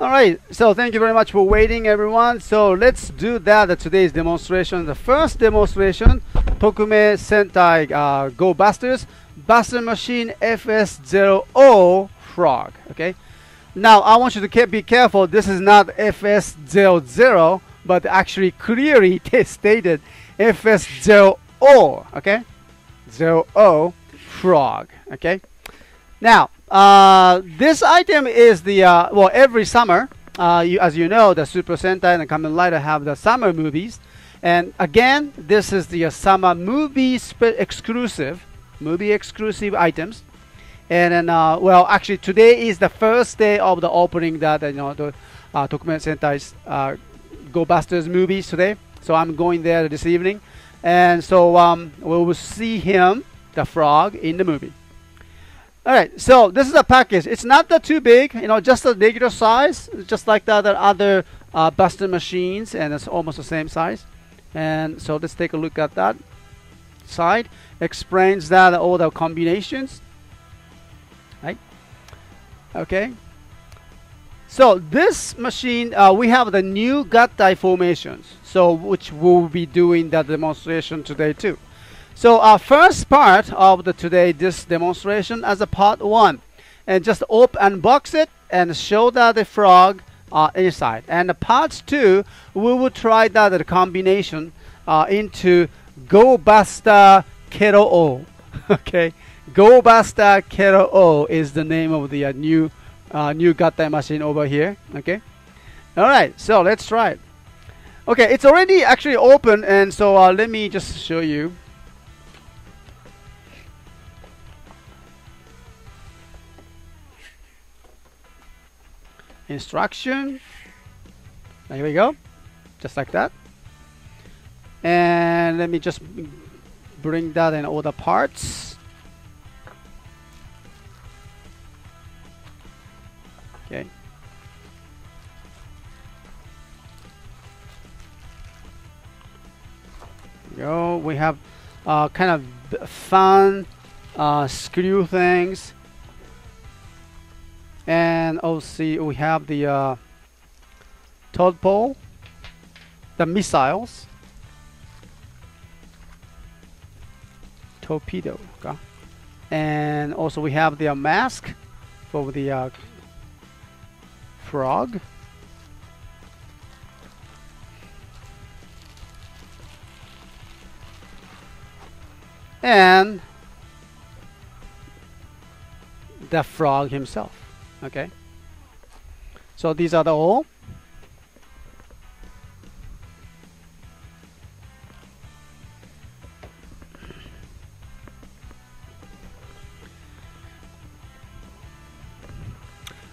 All right, so thank you very much for waiting, everyone. So let's do that. Today's demonstration, the first demonstration, Tokume Sentai Go Busters Buster Machine FS00 Frog. Okay. Now I want you to be careful. This is not FS00, but actually clearly stated FS00. Okay, 00 Frog. Okay. Now. This item is the well, every summer, as you know, the Super Sentai and the Kamen Rider have the summer movies, and again, this is the summer movie exclusive items. And then, well, actually, today is the first day of the opening that the Tokume Sentai's Go Busters movies today. So I'm going there this evening, and so we will see him, the frog, in the movie. Alright, so this is a package. It's not that too big, just a regular size, just like the other Buster machines, and it's almost the same size. And so let's take a look at that side. Explains that all the combinations. Right? Okay. So this machine, we have the new Gattai formations, so which we'll be doing that demonstration today too. So our first part of this demonstration as a part 1, and just unbox it and show that the frog inside. And the part 2, we will try that the combination into Go Buster Kero O. Okay, Go Buster Kero O is the name of the new Gattai machine over here. Okay, all right. So let's try it. Okay, it's already actually open, and so let me just show you. Instruction. Here we go, just like that. And let me just bring that in all the parts. Okay. Go. We have kind of fun screw things. And also we have the tadpole, the missiles, torpedo, okay. And also we have the mask for the frog. And the frog himself. Okay, so these are the all.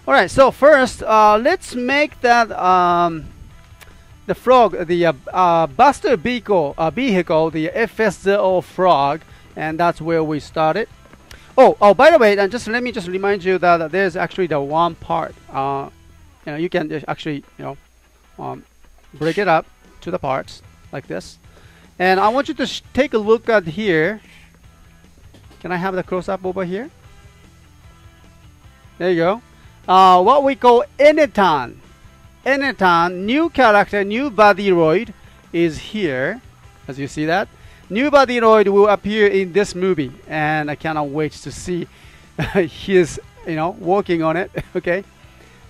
All right, so first let's make that the frog, the Buster vehicle, the FS00 frog, and that's where we started. Oh, by the way, and let me remind you that there's actually the one part. You can actually, break it up to the parts like this. And I want you to take a look at here. Can I have the close-up over here? There you go. What we call Enetan. Enetan, new character, new bodyroid is here, as you see that. New bodyroid will appear in this movie, and I cannot wait to see his, working on it. Okay,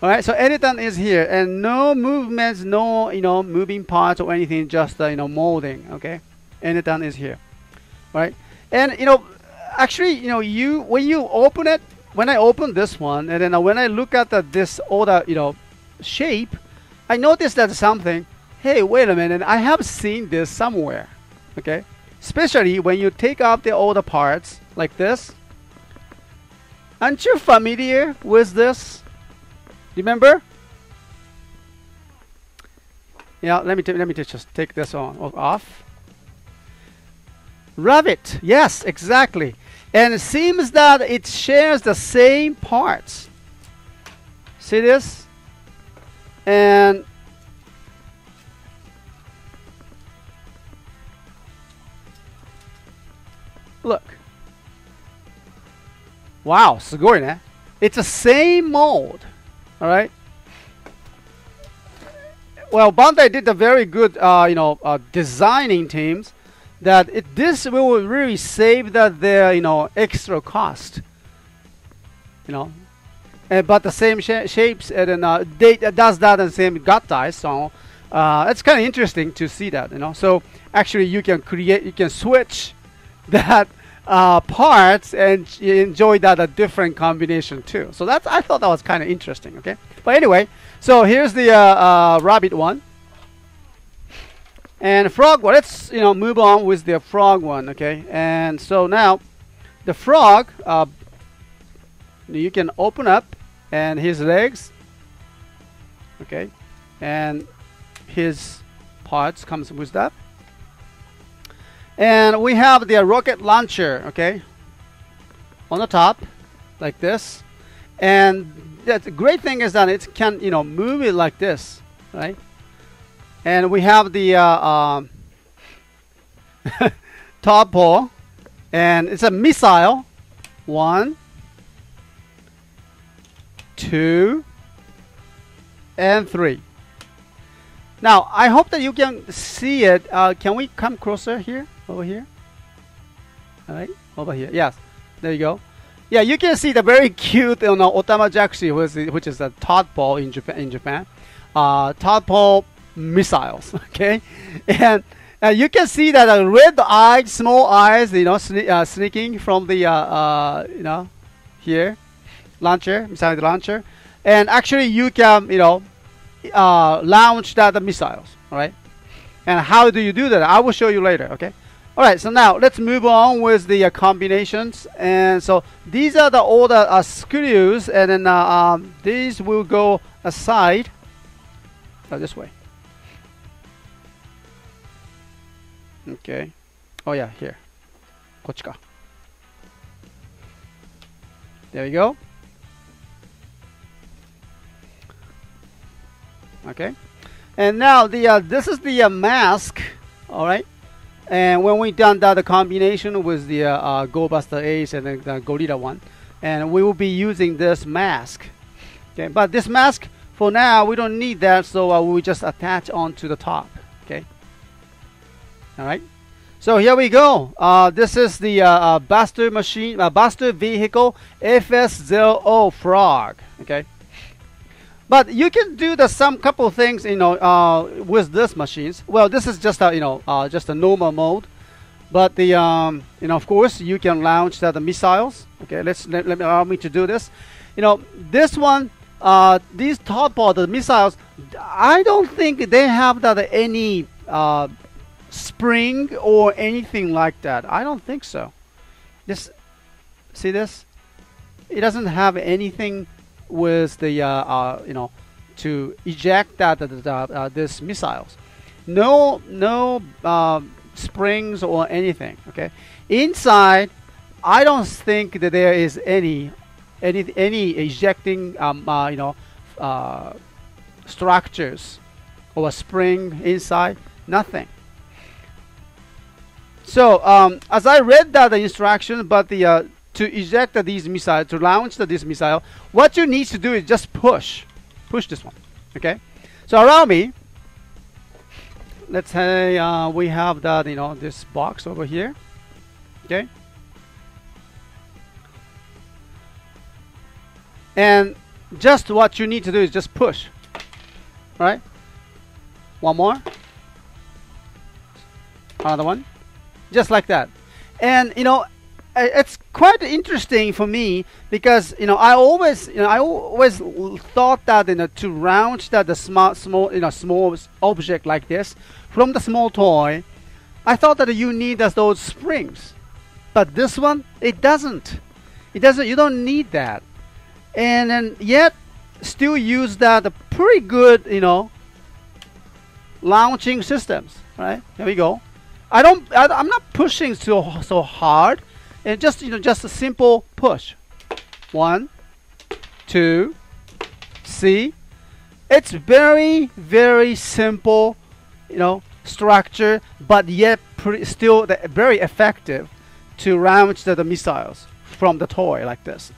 all right. So Enetan is here, and no movements, no, moving parts or anything, just molding. Okay, Enetan is here, all right. And actually, when you open it, when I open this one, and then when I look at this older, shape, I noticed that something. Hey, wait a minute! I have seen this somewhere. Okay. Especially when you take off the older parts like this. Aren't you familiar with this? Remember? Yeah, let me just take this off. Rabbit, yes, exactly. And it seems that it shares the same parts. See this? And look. Wow, すごいね. It's the same mold. Alright? well, Bandai did a very good, designing teams that this will really save their, extra cost. But the same shapes and they does that and same gut ties. So it's kind of interesting to see that. So actually you can switch that parts and enjoy that a different combination too. So I thought that was kind of interesting. Okay, but anyway, so here's the rabbit one and frog one. Let's move on with the frog one. Okay, and so now the frog you can open up and his legs, okay, and his parts comes with that. And we have the rocket launcher, okay, on the top like this. And the great thing is that it can move it like this, right? And we have the top ball, and it's a missile. 1, 2, and 3. Now I hope that you can see it. Can we come closer here? Over here? All right, over here. Yes, there you go. Yeah, you can see the very cute Otama Jakushi, which is a tadpole in Japan. Tadpole missiles. Okay, and you can see that red eyes, small eyes, sneaking from the here launcher, missile launcher, and actually you can launch the missiles. All right, and how do you do that? I will show you later. Okay. All right, so now let's move on with the combinations. And so these are all the screws, and then these will go aside this way. Okay. Oh yeah, here. こっちか. There we go. Okay. And now this is the mask. All right. And when we done that, the combination with the Go Buster Ace and the Gorilla one, and we will be using this mask. Okay, but this mask for now we don't need that, so we just attach onto the top. Okay. All right. So here we go. This is the Buster machine, Buster vehicle FS0 Frog. Okay. But you can do some couple things, with this machines. Well, this is just a just a normal mode, but the of course you can launch the missiles. Okay, allow me to do this. This one, these tadpole, the missiles, I don't think they have any spring or anything like that. I don't think so. See this? It doesn't have anything with the to eject this missiles. No springs or anything. Okay, inside I don't think that there is any ejecting structures or a spring inside. Nothing. So as I read the instruction, but to eject these missiles, to launch this missile, what you need to do is just push this one. Okay, so allow me. Let's say we have that this box over here. Okay, and just what you need to do is just push. Right? One more. Another one, just like that. And it's quite interesting for me because I always thought that to launch the small object like this from the small toy, I thought that you need those springs, but this one it doesn't. You don't need that, and then yet still use that pretty good launching systems. Right? There we go. I'm not pushing so hard. And just just a simple push. 1, 2. See, it's very simple, structure, but yet still very effective to launch the missiles from the toy like this.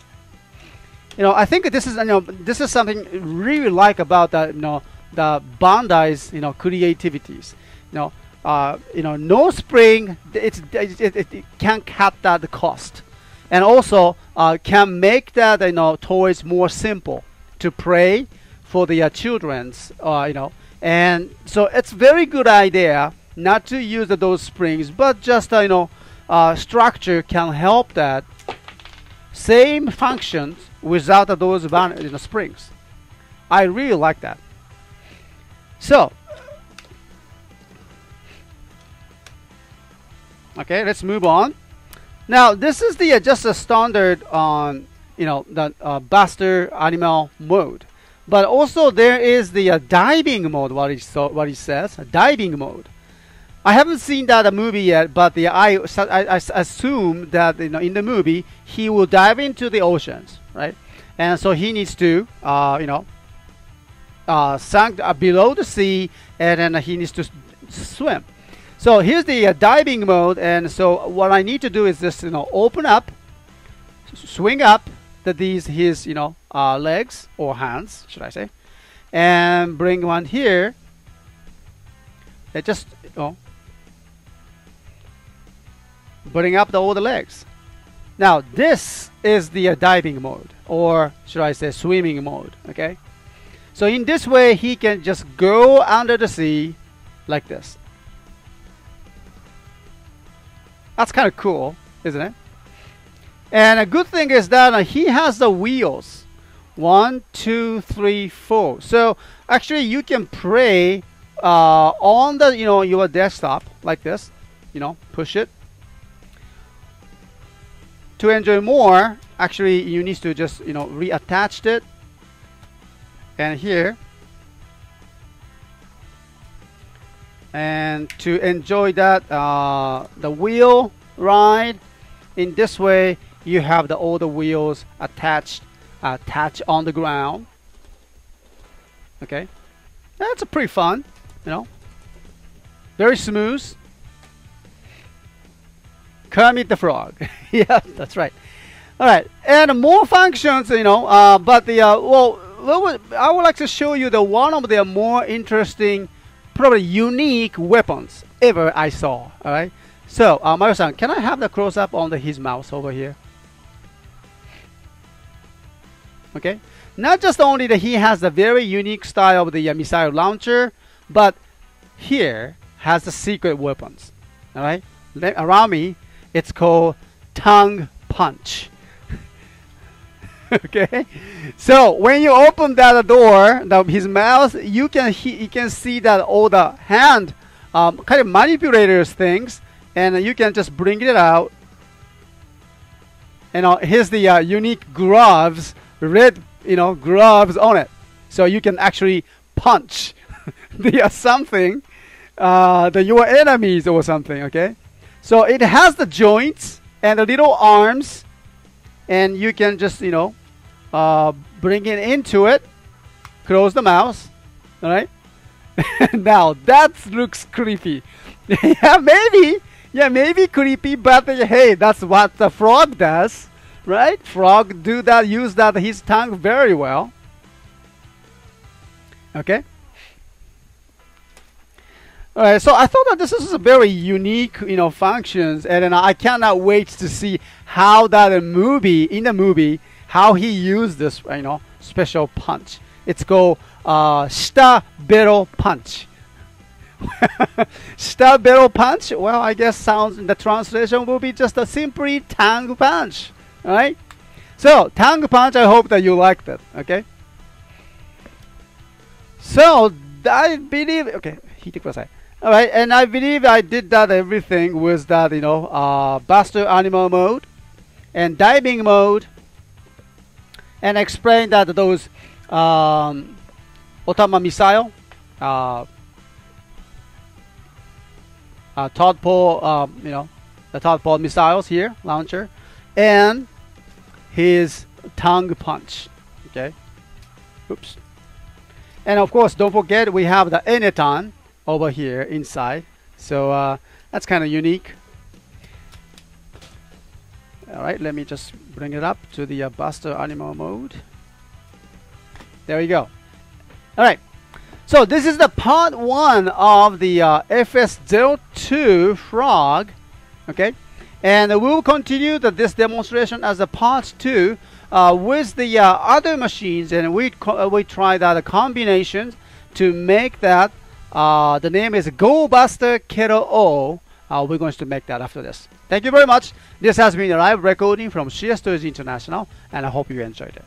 I think this is something really like about that the Bandai's creativities. No spring. It can cut that cost, and also can make that toys more simple to play for the children's. And so it's very good idea not to use those springs, but just structure can help that same functions without those springs. I really like that. So, okay, let's move on. Now, this is the just a standard on the Buster animal mode, but also there is the diving mode. What he says, diving mode. I haven't seen that movie yet, but I assume that in the movie he will dive into the oceans, right? And so he needs to sunk below the sea, and then he needs to swim. So here's the diving mode, and so what I need to do is just open up, swing up his legs or hands, should I say, and bring one here. It just bring up all the legs. Now this is the diving mode, or should I say swimming mode. Okay, so in this way he can just go under the sea like this. That's kind of cool, isn't it? And a good thing is that he has the wheels, 1, 2, 3, 4. So actually you can play on the your desktop like this. Push it. To enjoy more, actually you need to just reattach it, and here, and to enjoy that the wheel ride in this way, you have all the wheels attached on the ground. Okay, that's pretty fun, very smooth. Kermit the Frog. Yeah, that's right. All right, and more functions, but I would like to show you one of the more interesting, probably unique weapons ever I saw. All right, so Mario-san, can I have the close-up on his mouse over here? Okay, not just only that he has the very unique style of the missile launcher, but here has the secret weapons. All right, around me. It's called tongue punch. Okay, so when you open that door, his mouth, you can see that all the hand kind of manipulators things, and you can just bring it out. And here's the unique gloves, red gloves on it, so you can actually punch something, your enemies or something. Okay. So it has the joints and the little arms, and you can just bring it into it, close the mouth. All right. Now that looks creepy. maybe creepy, but hey, that's what the frog does, right? Frog use his tongue very well. Okay. All right, so I thought that this is a very unique, functions, and then I cannot wait to see how in the movie, how he used this, special punch. It's called shita bero punch. Shita bero punch. Well, I guess the translation will be just a simply tongue punch. All right. So tongue punch. I hope that you liked it. Okay. So I believe. Okay, all right, and I believe I did that everything with that, Buster animal mode and diving mode, and explained that those Otama missile, tadpole, the tadpole missiles here, launcher, and his tongue punch. Okay, oops, and of course, don't forget we have the Eneton over here inside, so that's kind of unique. All right, let me just bring it up to the Buster animal mode. There you go. All right, So this is the part 1 of the FS02 frog. Okay, and we will continue this demonstration as a part 2 with the other machines, and we try that combinations to make that. The name is Go Buster Kero O. We're going to make that after this. Thank you very much. This has been a live recording from CSTOYS International, and I hope you enjoyed it.